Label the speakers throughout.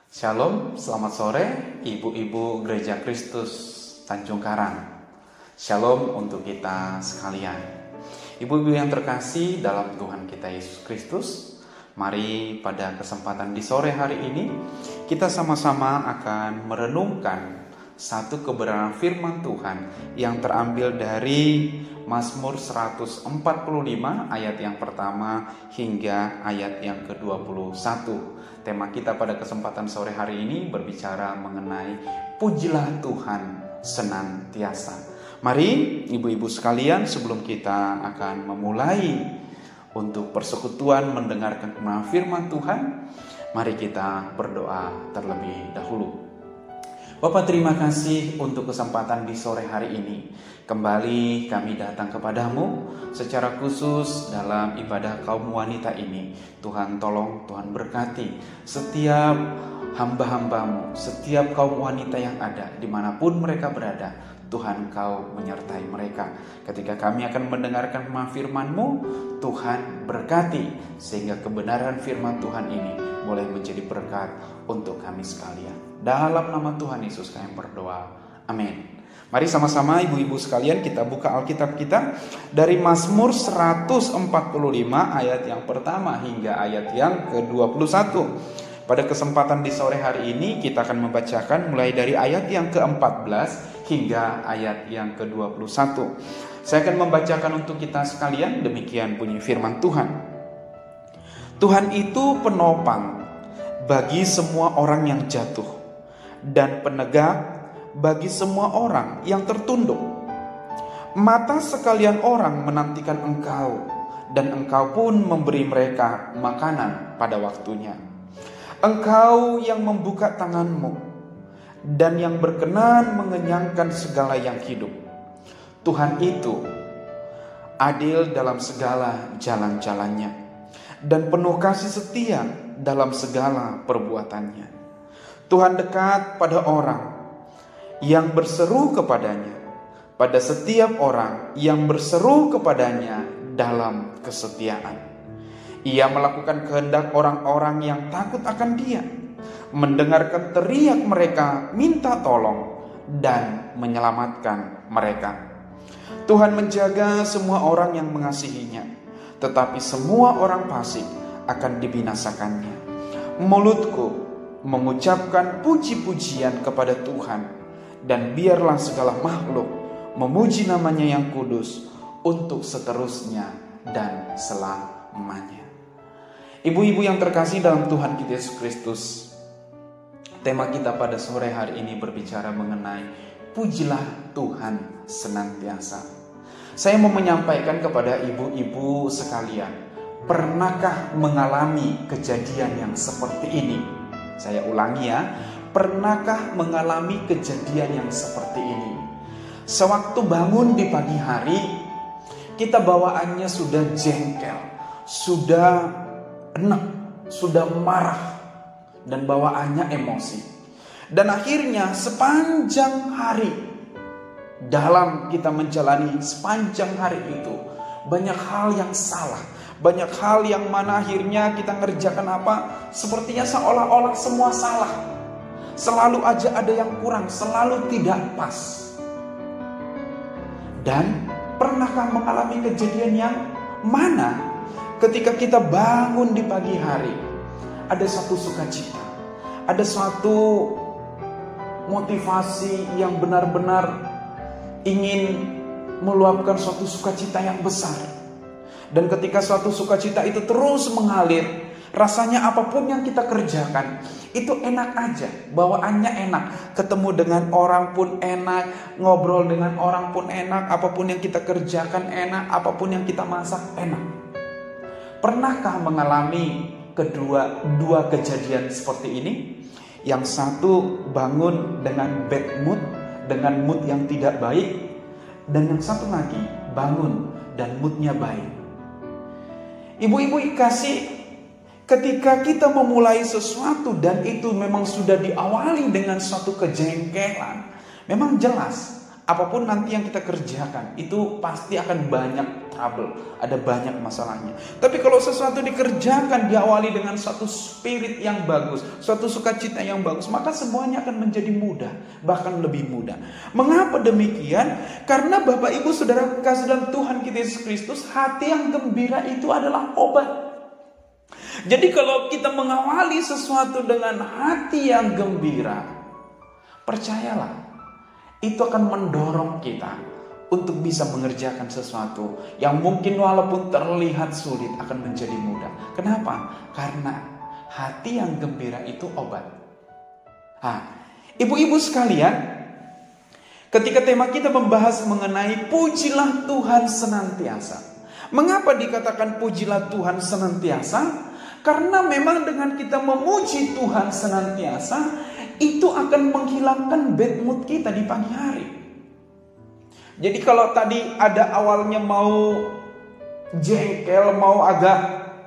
Speaker 1: Shalom, selamat sore ibu-ibu Gereja Kristus Tanjung Karang. Shalom untuk kita sekalian. Ibu-ibu yang terkasih dalam Tuhan kita Yesus Kristus, mari pada kesempatan di sore hari ini kita sama-sama akan merenungkan satu kebenaran firman Tuhan yang terambil dari Mazmur 145 ayat yang pertama hingga ayat yang ke-21. Tema kita pada kesempatan sore hari ini berbicara mengenai pujilah Tuhan senantiasa. Mari ibu-ibu sekalian, sebelum kita akan memulai untuk persekutuan mendengarkan kebenaran firman Tuhan, mari kita berdoa terlebih dahulu. Bapa, terima kasih untuk kesempatan di sore hari ini. Kembali kami datang kepadamu secara khusus dalam ibadah kaum wanita ini. Tuhan tolong, Tuhan berkati setiap hamba-hambamu, setiap kaum wanita yang ada dimanapun mereka berada. Tuhan, Kau menyertai mereka. Ketika kami akan mendengarkan firman-Mu, Tuhan berkati sehingga kebenaran firman Tuhan ini boleh menjadi berkat untuk kami sekalian. Dalam nama Tuhan Yesus kami berdoa. Amin. Mari sama-sama ibu-ibu sekalian kita buka Alkitab kita dari Mazmur 145 ayat yang pertama hingga ayat yang ke-21. Pada kesempatan di sore hari ini kita akan membacakan mulai dari ayat yang ke-14 hingga ayat yang ke-21. Saya akan membacakan untuk kita sekalian, demikian bunyi firman Tuhan. Tuhan itu penopang bagi semua orang yang jatuh dan penegak bagi semua orang yang tertunduk. Mata sekalian orang menantikan Engkau, dan Engkau pun memberi mereka makanan pada waktunya. Engkau yang membuka tangan-Mu dan yang berkenan mengenyangkan segala yang hidup. Tuhan itu adil dalam segala jalan-jalannya dan penuh kasih setia dalam segala perbuatannya. Tuhan dekat pada orang yang berseru kepadanya, pada setiap orang yang berseru kepadanya dalam kesetiaan. Ia melakukan kehendak orang-orang yang takut akan Dia, mendengarkan teriak mereka minta tolong, dan menyelamatkan mereka. Tuhan menjaga semua orang yang mengasihinya, tetapi semua orang fasik akan dibinasakannya. Mulutku mengucapkan puji-pujian kepada Tuhan, dan biarlah segala makhluk memuji namanya yang kudus untuk seterusnya dan selamanya. Ibu-ibu yang terkasih dalam Tuhan kita Yesus Kristus, tema kita pada sore hari ini berbicara mengenai pujilah Tuhan senantiasa. Saya mau menyampaikan kepada ibu-ibu sekalian, pernahkah mengalami kejadian yang seperti ini? Saya ulangi ya, pernahkah mengalami kejadian yang seperti ini? Sewaktu bangun di pagi hari, kita bawaannya sudah jengkel, sudah enek, sudah marah, dan bawaannya emosi. Dan akhirnya sepanjang hari, dalam kita menjalani sepanjang hari itu, banyak hal yang salah, banyak hal yang mana akhirnya kita ngerjakan apa, sepertinya seolah-olah semua salah. Selalu aja ada yang kurang, selalu tidak pas. Dan pernahkah mengalami kejadian yang mana ketika kita bangun di pagi hari, ada satu sukacita, ada suatu motivasi yang benar-benar ingin meluapkan suatu sukacita yang besar. Dan ketika suatu sukacita itu terus mengalir, rasanya apapun yang kita kerjakan itu enak aja, bawaannya enak, ketemu dengan orang pun enak, ngobrol dengan orang pun enak, apapun yang kita kerjakan enak, apapun yang kita masak enak. Pernahkah mengalami dua kejadian seperti ini? Yang satu bangun dengan bad mood, dengan mood yang tidak baik, dan yang satu lagi bangun dan moodnya baik. Ibu-ibu kasih, ketika kita memulai sesuatu dan itu memang sudah diawali dengan suatu kejengkelan, memang jelas Apapun nanti yang kita kerjakan, itu pasti akan banyak trouble, ada banyak masalahnya. Tapi kalau sesuatu dikerjakan, diawali dengan suatu spirit yang bagus, suatu sukacita yang bagus, maka semuanya akan menjadi mudah, bahkan lebih mudah. Mengapa demikian? Karena Bapak Ibu Saudara kasih dalam Tuhan kita Yesus Kristus, hati yang gembira itu adalah obat. Jadi kalau kita mengawali sesuatu dengan hati yang gembira, percayalah, itu akan mendorong kita untuk bisa mengerjakan sesuatu yang mungkin walaupun terlihat sulit akan menjadi mudah. Kenapa? Karena hati yang gembira itu obat. Ibu-ibu sekalian, ketika tema kita membahas mengenai pujilah Tuhan senantiasa. Mengapa dikatakan pujilah Tuhan senantiasa? Karena memang dengan kita memuji Tuhan senantiasa, itu akan menghilangkan bad mood kita di pagi hari. Jadi kalau tadi ada awalnya mau jengkel, mau agak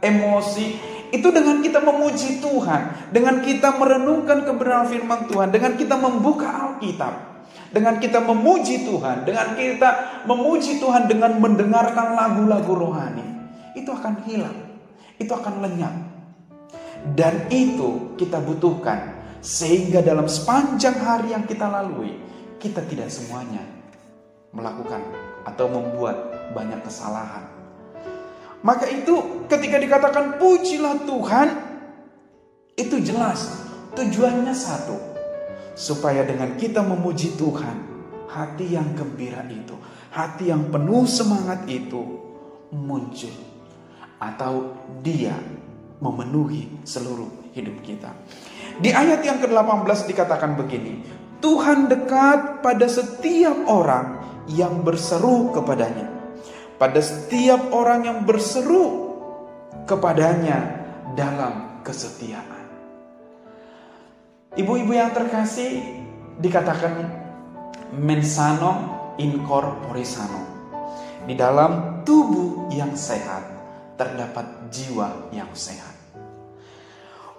Speaker 1: emosi, itu dengan kita memuji Tuhan, dengan kita merenungkan kebenaran firman Tuhan, dengan kita membuka Alkitab, dengan kita memuji Tuhan, dengan kita memuji Tuhan dengan mendengarkan lagu-lagu rohani, itu akan hilang, itu akan lenyap. Dan itu kita butuhkan, sehingga dalam sepanjang hari yang kita lalui, kita tidak semuanya melakukan atau membuat banyak kesalahan. Maka itu ketika dikatakan pujilah Tuhan, itu jelas tujuannya satu, supaya dengan kita memuji Tuhan, hati yang gembira itu, hati yang penuh semangat itu muncul, atau dia memenuhi seluruh hidup kita. Di ayat yang ke-18 dikatakan begini, Tuhan dekat pada setiap orang yang berseru kepadanya. Pada setiap orang yang berseru kepadanya dalam kesetiaan. Ibu-ibu yang terkasih, dikatakan mensano in corpore sano. Di dalam tubuh yang sehat terdapat jiwa yang sehat.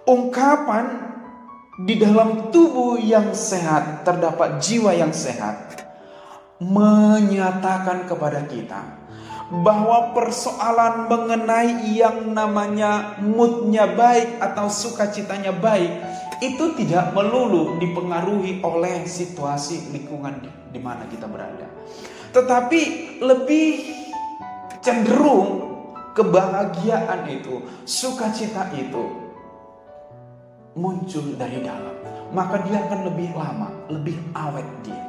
Speaker 1: Ungkapan di dalam tubuh yang sehat terdapat jiwa yang sehat menyatakan kepada kita bahwa persoalan mengenai yang namanya moodnya baik atau sukacitanya baik itu tidak melulu dipengaruhi oleh situasi lingkungan di mana kita berada, tetapi lebih cenderung kebahagiaan itu, sukacita itu muncul dari dalam, maka dia akan lebih lama, lebih awet dia.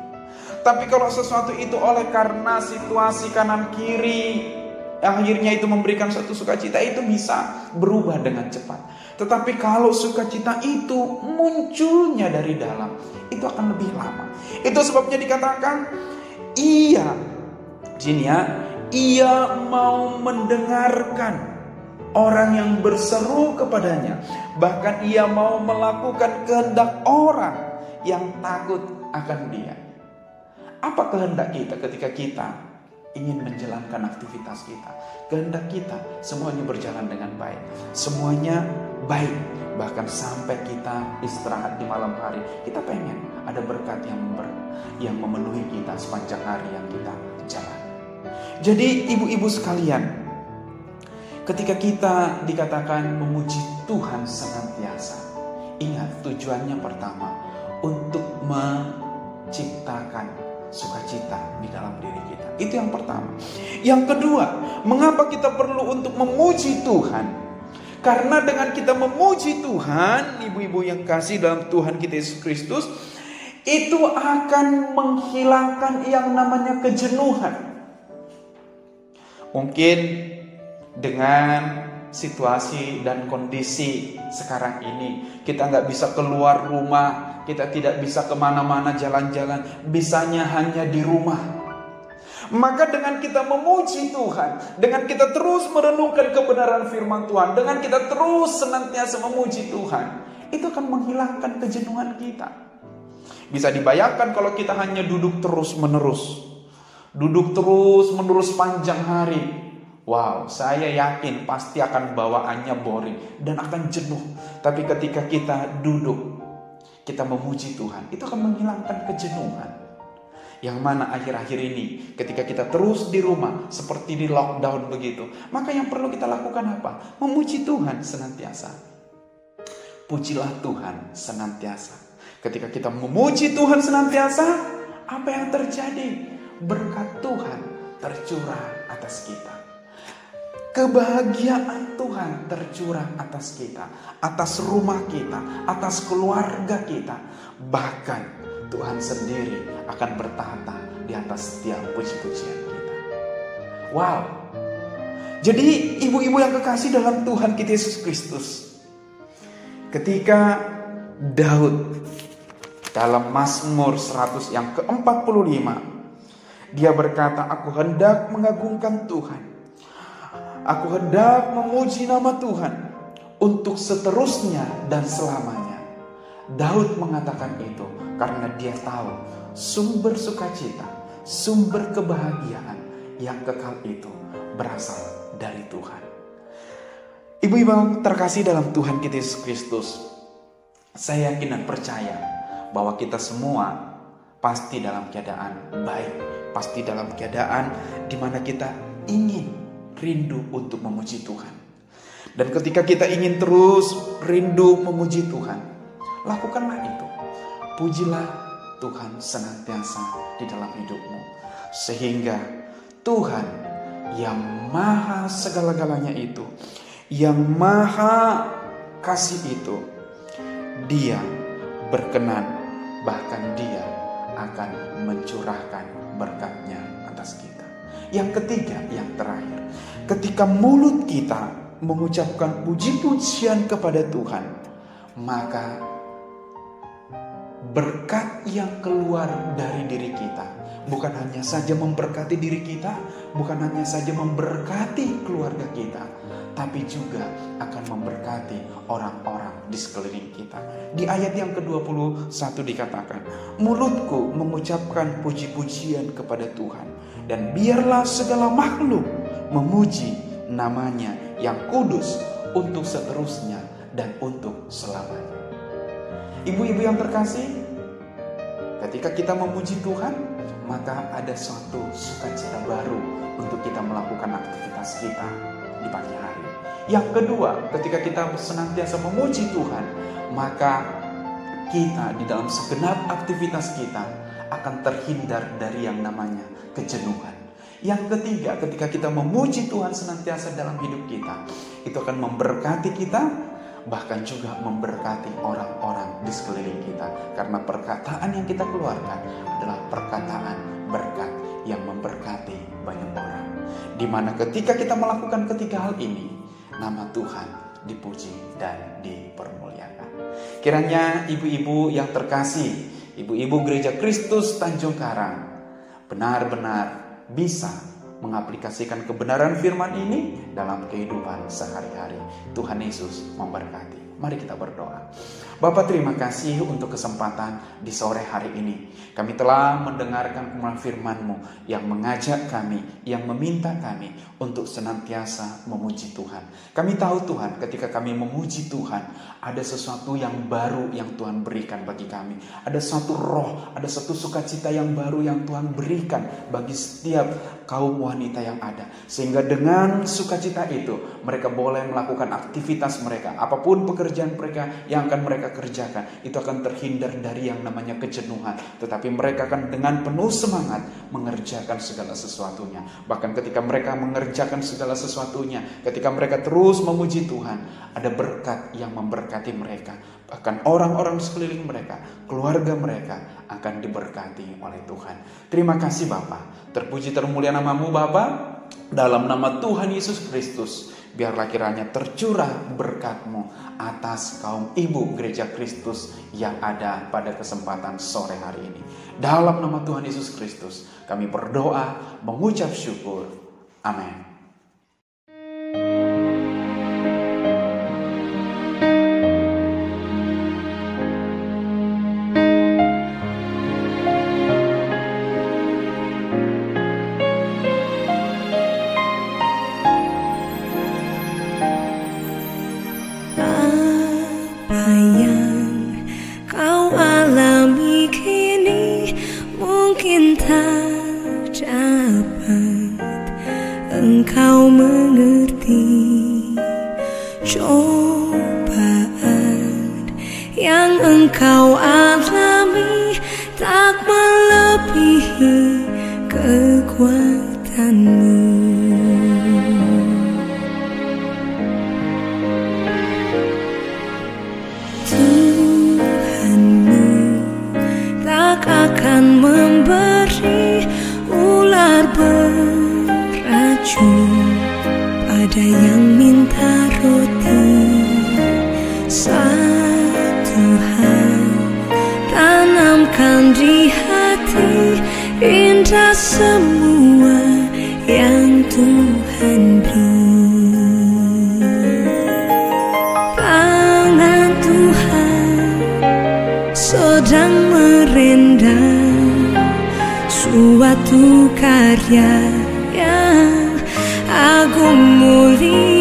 Speaker 1: Tapi kalau sesuatu itu oleh karena situasi kanan kiri, akhirnya itu memberikan suatu sukacita, itu bisa berubah dengan cepat. Tetapi kalau sukacita itu munculnya dari dalam, itu akan lebih lama. Itu sebabnya dikatakan ia mau mendengarkan orang yang berseru kepadanya. Bahkan ia mau melakukan kehendak orang yang takut akan dia. Apa kehendak kita ketika kita ingin menjalankan aktivitas kita? Kehendak kita semuanya berjalan dengan baik, semuanya baik. Bahkan sampai kita istirahat di malam hari, kita pengen ada berkat yang memenuhi kita sepanjang hari yang kita jalan. Jadi ibu-ibu sekalian, ketika kita dikatakan memuji Tuhan senantiasa, ingat tujuannya pertama untuk menciptakan sukacita di dalam diri kita. Itu yang pertama. Yang kedua, mengapa kita perlu untuk memuji Tuhan? Karena dengan kita memuji Tuhan, ibu-ibu yang kasih dalam Tuhan kita Yesus Kristus, itu akan menghilangkan yang namanya kejenuhan. Mungkin dengan situasi dan kondisi sekarang ini, kita nggak bisa keluar rumah, kita tidak bisa kemana-mana jalan-jalan, bisanya hanya di rumah. Maka dengan kita memuji Tuhan, dengan kita terus merenungkan kebenaran firman Tuhan, dengan kita terus senantiasa memuji Tuhan, itu akan menghilangkan kejenuhan kita. Bisa dibayangkan kalau kita hanya duduk terus-menerus panjang hari. Wow, saya yakin pasti akan bawaannya boring dan akan jenuh. Tapi ketika kita duduk, kita memuji Tuhan, itu akan menghilangkan kejenuhan. Yang mana akhir-akhir ini ketika kita terus di rumah seperti di lockdown begitu, maka yang perlu kita lakukan apa? Memuji Tuhan senantiasa. Pujilah Tuhan senantiasa. Ketika kita memuji Tuhan senantiasa, apa yang terjadi? Berkat Tuhan tercurah atas kita. Kebahagiaan Tuhan tercurah atas kita, atas rumah kita, atas keluarga kita. Bahkan Tuhan sendiri akan bertahta di atas setiap puji-pujian kita. Wow. Jadi ibu-ibu yang kekasih dalam Tuhan kita Yesus Kristus, ketika Daud dalam Mazmur 100 yang ke-45, dia berkata, aku hendak mengagungkan Tuhan. Aku hendak memuji nama Tuhan untuk seterusnya dan selamanya. Daud mengatakan itu karena dia tahu sumber sukacita, sumber kebahagiaan yang kekal itu berasal dari Tuhan. Ibu-ibu terkasih dalam Tuhan kita Yesus Kristus, saya yakin dan percaya bahwa kita semua pasti dalam keadaan baik, pasti dalam keadaan di mana kita ingin rindu untuk memuji Tuhan. Dan ketika kita ingin terus rindu memuji Tuhan, lakukanlah itu. Pujilah Tuhan senantiasa di dalam hidupmu, sehingga Tuhan yang maha segala-galanya itu, yang maha kasih itu, dia berkenan, bahkan dia akan mencurahkan berkatnya atas kita. Yang ketiga, yang terakhir, ketika mulut kita mengucapkan puji-pujian kepada Tuhan, maka berkat yang keluar dari diri kita bukan hanya saja memberkati diri kita, bukan hanya saja memberkati keluarga kita, tapi juga akan memberkati orang-orang di sekeliling kita. Di ayat yang ke-21 dikatakan, mulutku mengucapkan puji-pujian kepada Tuhan, dan biarlah segala makhluk memuji namanya yang kudus untuk seterusnya dan untuk selamanya. Ibu-ibu yang terkasih, ketika kita memuji Tuhan, maka ada suatu sukacita baru untuk kita melakukan aktivitas kita di pagi hari. Yang kedua, ketika kita senantiasa memuji Tuhan, maka kita di dalam segenap aktivitas kita akan terhindar dari yang namanya kejenuhan. Yang ketiga, ketika kita memuji Tuhan senantiasa dalam hidup kita, itu akan memberkati kita, bahkan juga memberkati orang-orang di sekeliling kita. Karena perkataan yang kita keluarkan adalah perkataan berkat yang memberkati banyak orang. Dimana ketika kita melakukan ketiga hal ini, nama Tuhan dipuji dan dipermuliakan. Kiranya ibu-ibu yang terkasih, ibu-ibu Gereja Kristus Tanjung Karang, benar-benar bisa mengaplikasikan kebenaran firman ini dalam kehidupan sehari-hari. Tuhan Yesus memberkati. Mari kita berdoa. Bapa, terima kasih untuk kesempatan di sore hari ini. Kami telah mendengarkan firman-Mu yang mengajak kami, yang meminta kami untuk senantiasa memuji Tuhan. Kami tahu Tuhan, ketika kami memuji Tuhan, ada sesuatu yang baru yang Tuhan berikan bagi kami. Ada satu roh, ada satu sukacita yang baru yang Tuhan berikan bagi setiap kaum wanita yang ada. Sehingga dengan sukacita itu, mereka boleh melakukan aktivitas mereka. Apapun pekerjaan mereka yang akan mereka kerjakan, itu akan terhindar dari yang namanya kejenuhan. Tetapi mereka akan dengan penuh semangat mengerjakan segala sesuatunya. Bahkan ketika mereka mengerjakan segala sesuatunya, ketika mereka terus memuji Tuhan, ada berkat yang memberkati mereka. Bahkan orang-orang di sekeliling mereka, keluarga mereka akan diberkati oleh Tuhan. Terima kasih Bapa. Terpuji termulia nama-Mu Bapa. Dalam nama Tuhan Yesus Kristus, biarlah kiranya tercurah berkat-Mu atas kaum ibu Gereja Kristus yang ada pada kesempatan sore hari ini. Dalam nama Tuhan Yesus Kristus, kami berdoa, mengucap syukur. Amin.
Speaker 2: Mungkin tak dapat engkau mengerti. Cobaan yang engkau alami tak melebihi kekuatanmu. Tuhanmu tak akan memberi ular beracun pada yang minta roti. Satu hal tanamkan di hati, indah semua yang Tuhan beri. Tangan Tuhan sedang merendam suatu karya yang agung mulia.